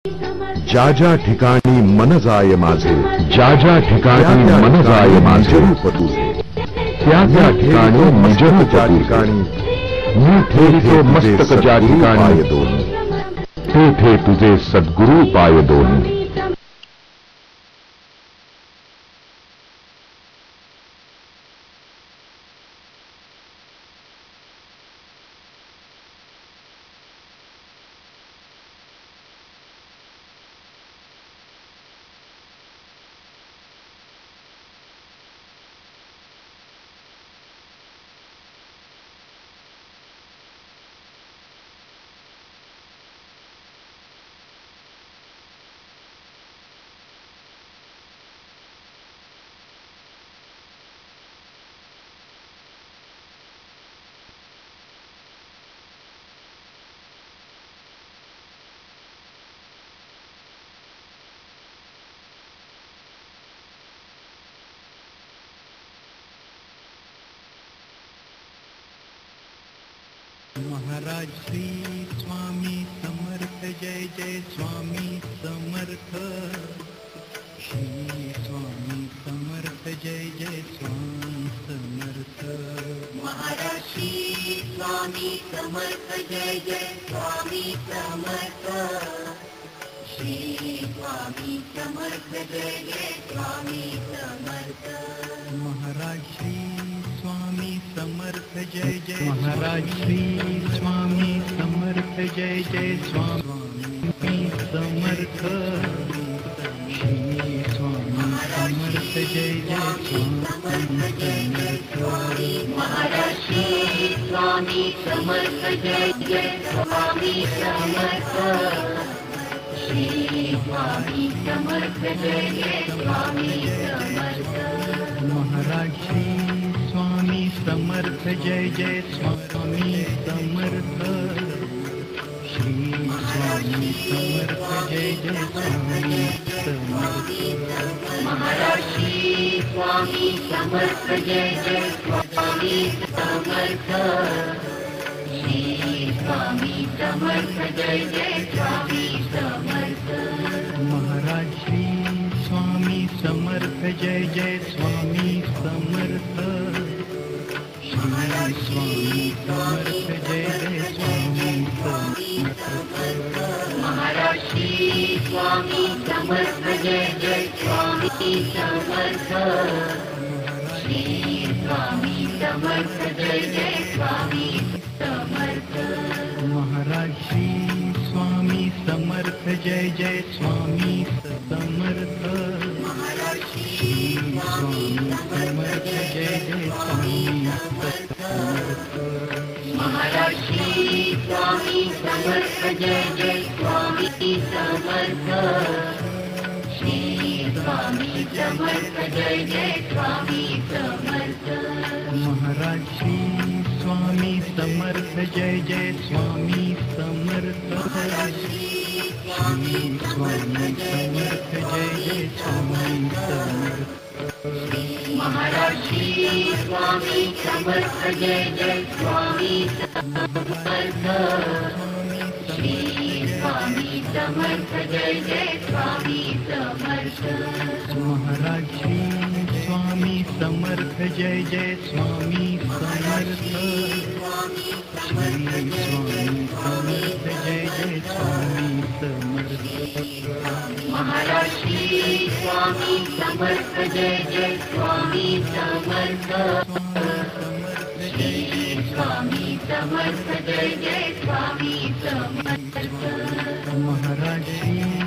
ज्या ज्या ठिकाणी मन जाय माझे, ज्या ज्या ठिकाणी मन जाय माझे रूप तुझे, त्या त्या ठिकाणी निजरूप ज्या ठिकाणी मी ठेवितो मस्तक ज्या ठिकाणी दोन, तेथे तुझे सद्गुरू पाय दोन. महाराज श्री स्वामी समर्थ, जय जय स्वामी समर्थ. श्री स्वामी समर्थ, जय जय स्वामी समर्थ. महाराज श्री स्वामी समर्थ, जय जय स्वामी समर्थ. श्री स्वामी समर्थ, जय जय स्वामी समर्थ. महाराज श्री स्वामी समर्थ, जय जय. महाराज श्री स्वामी समर्थ, जय जय स्वामी समर्थ. श्री स्वामी समर्थ, जय जय स्वामी समर्थ. महाराज श्री स्वामी समर्थ, जय जय स्वामी समर्थ. श्री स्वामी समर्थ, जय जय स्वामी समर्थ. महाराज श्री स्वामी समर्थ, जय जय स्वामी समर्थ. श्री स्वामी समर्थ, जय जय स्वामी समर्थ. महाराज श्री स्वामी समर्थ, जय जय स्वामी समर्थ. श्री स्वामी समर्थ, जय जय स्वामी समर्थ. महाराज श्री स्वामी समर्थ, जय जय स्वामी समर्थ. श्री स्वामी समर्थ, जय जय स्वामी समर्थ. महाराज श्री स्वामी समर्थ, जय जय स्वामी समर्थ. श्री स्वामी समर्थ, जय जय स्वामी समर्थ. महाराज श्री स्वामी समर्थ, जय जय स्वामी समर्थ. श्री स्वामी समर्थ, जय जय स्वामी समर्थ. महाराज श्री स्वामी समर्थ, जय जय स्वामी समर्थ. श्री स्वामी समर्थ, जय जय स्वामी समर्थ. महाराज श्री स्वामी समर्थ, जय जय स्वामी समर्थ. श्री स्वामी समर्थ, जय जय स्वामी समर्थ. महाराज श्री स्वामी समर्थ, जय जय स्वामी समर्थ. श्री स्वामी समर्थ, जय जय स्वामी समर्थ. महाराज श्री स्वामी समर्थ, जय जय स्वामी समर्थ. श्री स्वामी समर्थ, जय जय स्वामी समर्थ. महाराज श्री स्वामी समर्थ, जय जय स्वामी समर्थ. श्री स्वामी समर्थ, जय जय स्वामी समर्थ. महाराज श्री